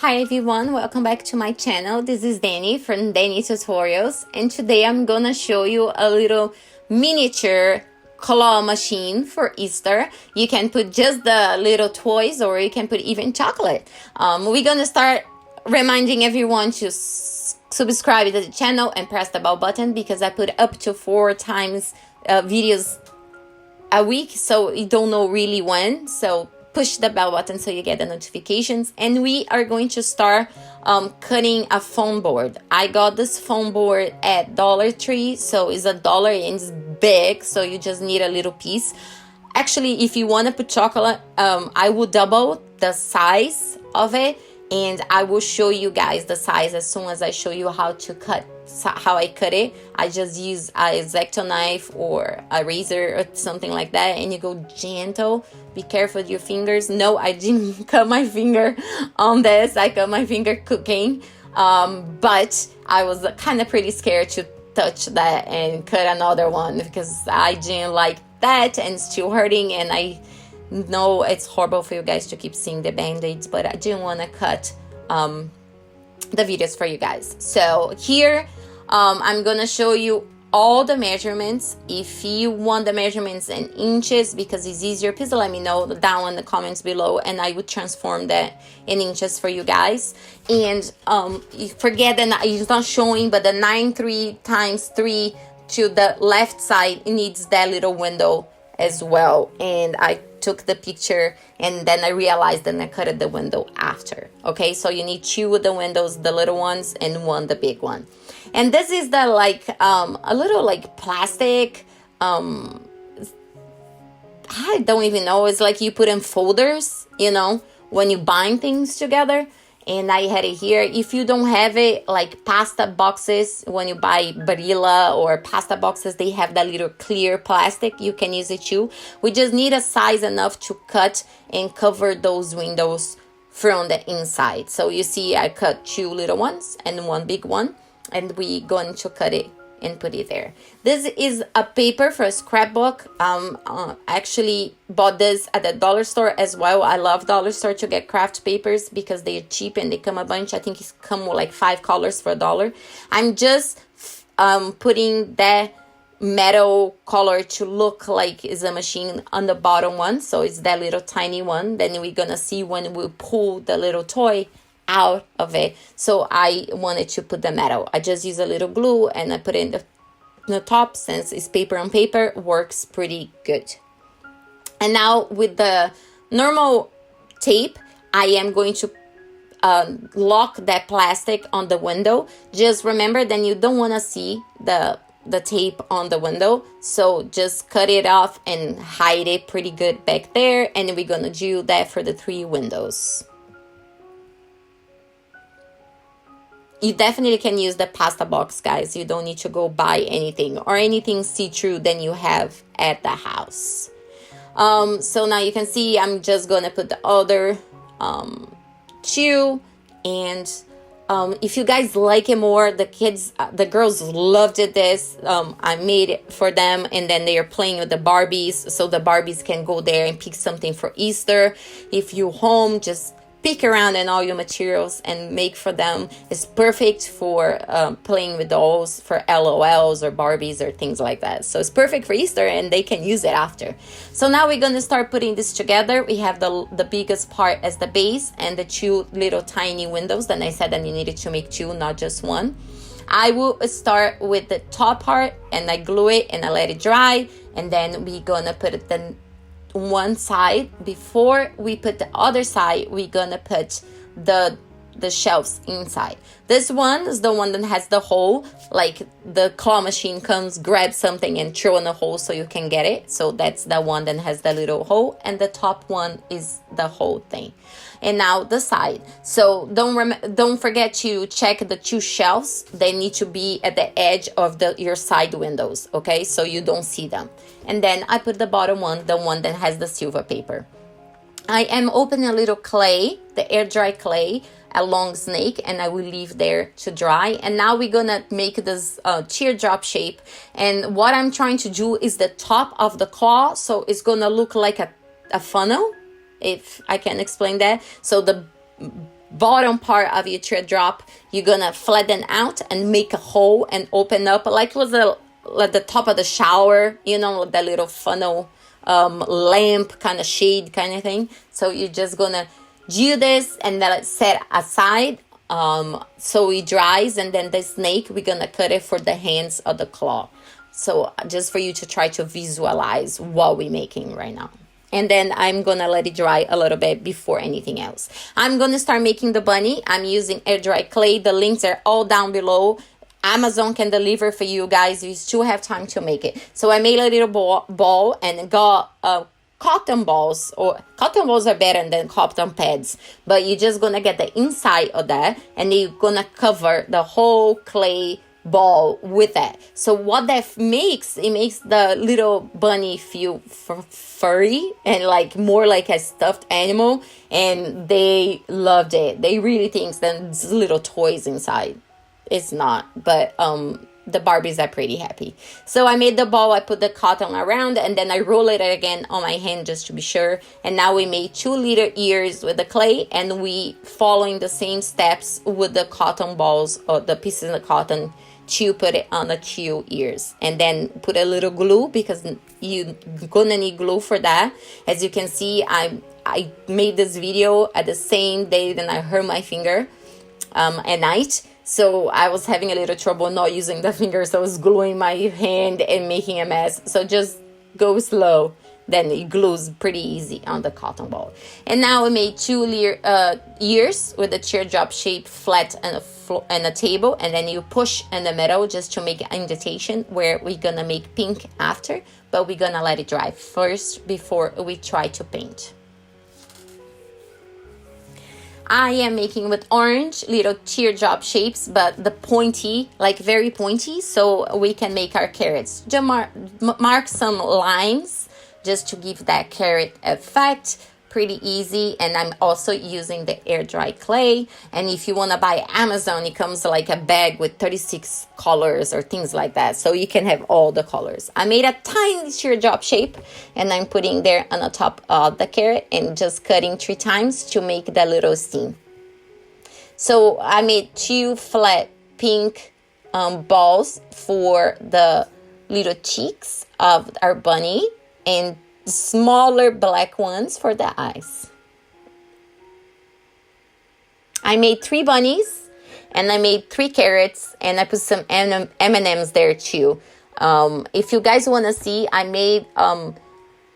Hi everyone, welcome back to my channel. This is Danny from Danny Tutorials, and today I'm gonna show you a little miniature claw machine for Easter. You can put just the little toys or you can put even chocolate. We're gonna start reminding everyone to subscribe to the channel and press the bell button because I put up to 4 times videos a week, so you don't know really when. So push the bell button so you get the notifications. And we are going to start cutting a foam board. I got this foam board at Dollar Tree, so it's $1 and it's big, so you just need a little piece. Actually, if you want to put chocolate, I will double the size of it, and I will show you guys the size as soon as I show you how I cut it. I just use a X-Acto knife or a razor or something like that, and you go gentle. Be careful with your fingers. No, I didn't cut my finger on this. I cut my finger cooking, but I was kind of pretty scared to touch that and cut another one because I didn't like that and it's still hurting, and I know it's horrible for you guys to keep seeing the band-aids, but I didn't want to cut the videos for you guys. So here I'm gonna show you all the measurements. If you want the measurements in inches because it's easier, please let me know down in the comments below and I would transform that in inches for you guys. And you forget that it's not showing, but the 9.3 times 3 to the left side needs that little window as well, and I took the picture and then I realized that I cut the window after. Okay, so you need 2 of the windows, the little ones, and 1 the big one. And this is the a little plastic, I don't even know, it's like you put in folders, you know, when you bind things together. And I had it here. If you don't have it, like pasta boxes, when you buy Barilla or pasta boxes, they have that little clear plastic. You can use it too. We just need a size enough to cut and cover those windows from the inside. So you see I cut 2 little ones and 1 big one, and we're going to cut it and put it there. This is a paper for a scrapbook. I actually bought this at the dollar store as well. I love dollar store to get craft papers because they're cheap and they come a bunch. I think it's come with like 5 colors for $1. I'm just putting that metal color to look like it's a machine on the bottom one, so it's that little tiny one. Then we're gonna see when we pull the little toy out of it. So I wanted to put the metal. I just use a little glue and I put it in the top. Since it's paper on paper, works pretty good. And now with the normal tape, I am going to lock that plastic on the window. Just remember, then you don't want to see the tape on the window, so just cut it off and hide it pretty good back there. And we're gonna do that for the 3 windows. You definitely can use the pasta box, guys. You don't need to go buy anything or anything see-through than you have at the house. So now you can see I'm just gonna put the other 2. And if you guys like it more, the girls loved this. I made it for them, and then they are playing with the Barbies, so the Barbies can go there and pick something for Easter. If you're home, just pick around in all your materials and make for them. It's perfect for playing with dolls, for LOLs or Barbies or things like that. So it's perfect for Easter and they can use it after. So now we're going to start putting this together. We have the biggest part as the base and the 2 little tiny windows. Then I said that you needed to make 2, not just 1. I will start with the top part and I glue it and I let it dry. And then we're going to put it then one side. Before we put the other side, we're gonna put the shelves inside. This one is the one that has the hole, like the claw machine comes, grab something and throw in the hole so you can get it. So that's the one that has the little hole, and the top one is the whole thing. And now the side. So don't forget to check the 2 shelves. They need to be at the edge of your side windows, okay? So you don't see them. And then I put the bottom one, the one that has the silver paper. I am opening a little clay, the air dry clay, a long snake, and I will leave there to dry. And now we're gonna make this teardrop shape. And what I'm trying to do is the top of the claw, so it's gonna look like a funnel, if I can explain that. So the bottom part of your teardrop, you're gonna flatten out and make a hole and open up like it was like the top of the shower, you know, that little funnel lamp kind of shade kind of thing. So you're just gonna do this and then set aside so it dries, and then the snake, we're gonna cut it for the hands of the claw. So just for you to try to visualize what we're making right now. And then I'm gonna let it dry a little bit before anything else. I'm gonna start making the bunny. I'm using air dry clay. The links are all down below. Amazon can deliver for you guys. You still have time to make it. So I made a little ball and got cotton balls, or cotton balls are better than cotton pads, but you're just gonna get the inside of that, and you're gonna cover the whole clay ball with that. So what that makes, it makes the little bunny feel furry and like more like a stuffed animal, and they loved it. They really think there's little toys inside. It's not, but the Barbies are pretty happy. So I made the ball, I put the cotton around, and then I roll it again on my hand just to be sure. And now we made 2 little ears with the clay, and we following the same steps with the cotton balls or the pieces of cotton to put it on the 2 ears. And then put a little glue, because you're gonna need glue for that. As you can see, I made this video at the same day that I hurt my finger at night. So I was having a little trouble not using the finger, so I was gluing my hand and making a mess. So just go slow, then it glues pretty easy on the cotton ball. And now we made 2 ears with a teardrop shape flat and a table, and then you push in the middle just to make an indentation where we're gonna make pink after, but we're gonna let it dry first before we try to paint. I am making with orange little teardrop shapes, but the pointy, like very pointy, so we can make our carrots. Just mark some lines just to give that carrot effect. Pretty easy. And I'm also using the air dry clay. And if you want to buy Amazon, it comes like a bag with 36 colors or things like that, so you can have all the colors. I made a tiny teardrop shape, and I'm putting there on the top of the carrot and just cutting 3 times to make that little stem. So I made 2 flat pink balls for the little cheeks of our bunny, and smaller black ones for the eyes. I made 3 bunnies, and I made 3 carrots, and I put some M&Ms there too. If you guys want to see, I made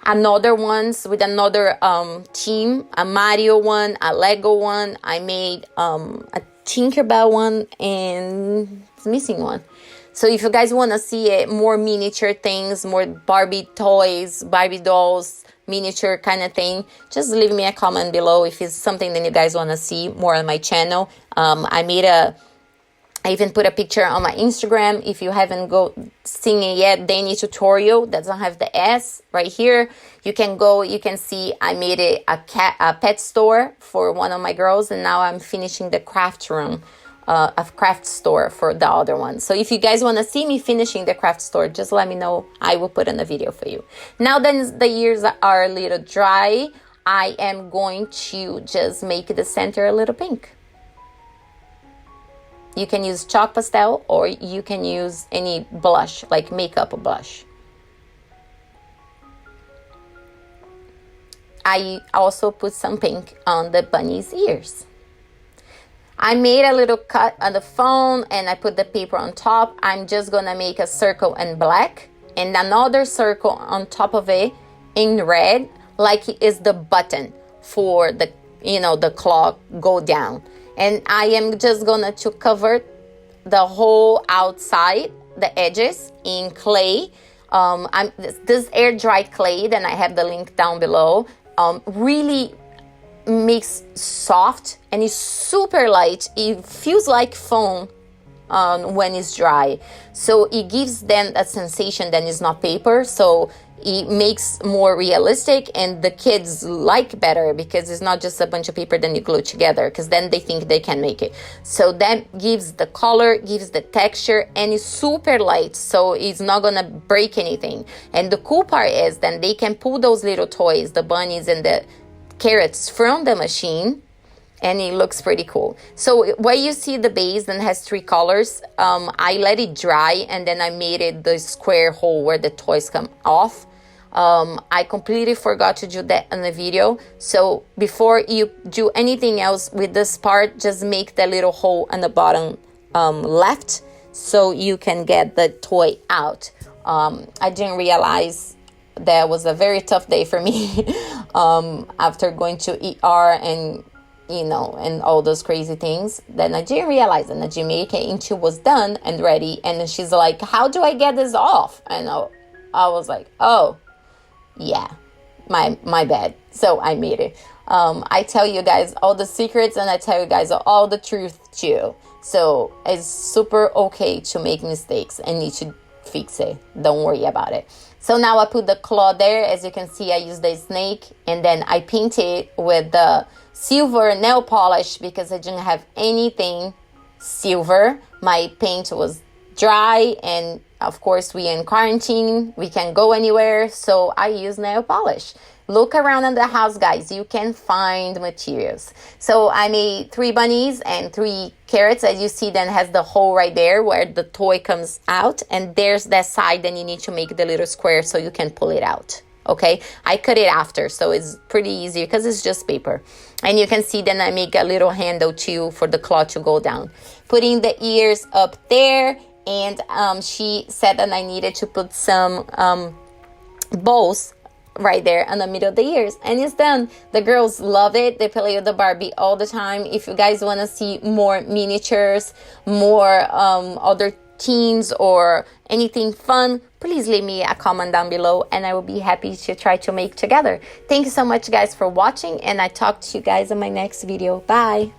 another ones with another team, a Mario one, a Lego one. I made a Tinkerbell one, and it's missing one. So if you guys want to see it, more miniature things, more Barbie toys, Barbie dolls, miniature kind of thing, just leave me a comment below if it's something that you guys want to see more on my channel. I even put a picture on my Instagram. If you haven't seen it yet, Danny Tutorial, doesn't have the S right here. You can go, you can see I made it a pet store for one of my girls, and now I'm finishing the craft room. A craft store for the other one. So if you guys want to see me finishing the craft store, just let me know. I will put in a video for you. Now that the ears are a little dry, I am going to just make the center a little pink. You can use chalk pastel, or you can use any blush, like makeup blush. I also put some pink on the bunny's ears. I made a little cut on the phone, and I put the paper on top. I'm just gonna make a circle in black and another circle on top of it in red, like it is the button for the, the clock go down. And I am just gonna to cover the whole outside, the edges in clay. This air dry clay, then I have the link down below, really makes soft, and it's super light. It feels like foam when it's dry, so it gives them a sensation that it's not paper, so it makes more realistic, and the kids like better because it's not just a bunch of paper then you glue together, because then they think they can make it. So that gives the color, gives the texture, and it's super light, so it's not gonna break anything. And the cool part is then they can pull those little toys, the bunnies and the carrots, from the machine and it looks pretty cool. So where you see the base and has 3 colors, I let it dry and then I made it the square hole where the toys come off. I completely forgot to do that in the video. So before you do anything else with this part, just make the little hole on the bottom left so you can get the toy out. I didn't realize that was a very tough day for me after going to ER and and all those crazy things. Then I didn't realize that the Jamaica into was done and ready, and then she's like, how do I get this off? And I was like, oh yeah, my bad. So I made it. I tell you guys all the secrets and I tell you guys all the truth too. So it's super okay to make mistakes and you should fix it. Don't worry about it. So now I put the claw there. As you can see, I used the snake and then I painted with the silver nail polish because I didn't have anything silver. My paint was dry and of course we in quarantine, we can't go anywhere, so I use nail polish. Look around in the house, guys, you can find materials. So I made 3 bunnies and 3 carrots. As you see, then has the hole right there where the toy comes out, and there's that side, then you need to make the little square so you can pull it out. Okay, I cut it after, so it's pretty easy because it's just paper. And you can see then I make a little handle too for the claw to go down. Putting the ears up there, and she said that I needed to put some balls right there in the middle of the ears, and it's done. The girls love it. They play with the Barbie all the time. If you guys want to see more miniatures, more other teams or anything fun, please leave me a comment down below and I will be happy to try to make together. Thank you so much guys for watching, and I talk to you guys in my next video. Bye.